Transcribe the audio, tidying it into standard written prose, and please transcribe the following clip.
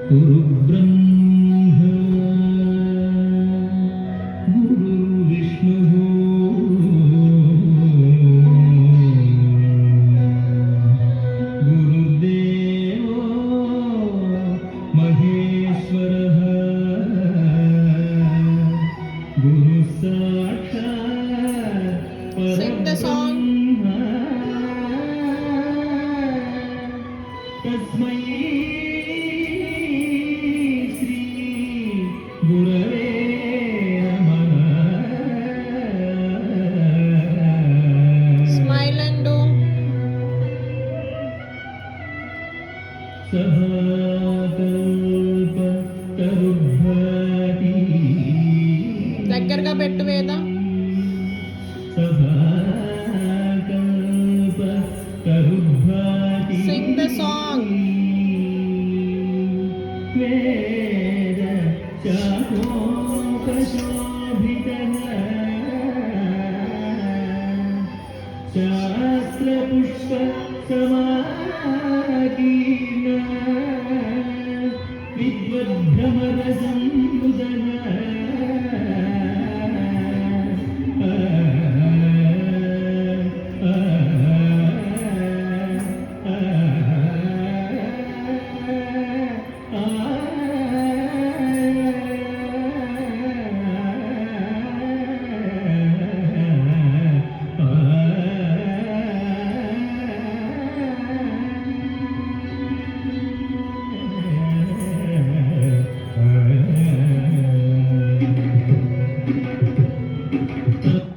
गुरु ब्रह्मा गुरु विष्णु गुरुदेवो महेश्वरः गुरु साक्षात् Sing the song. तस्मै श्री गुरवे नमः Smile and do. సహకల్ప తరుభ్రతి దగ్గరగా పెట్టు వేద. సహకల్ప తరుభ్రతి Sing the song. వేద చాకోపశోభితః శాస్త్రపుష్ప సమాకీర్ణ విద్వద్భ్రమర సంయుత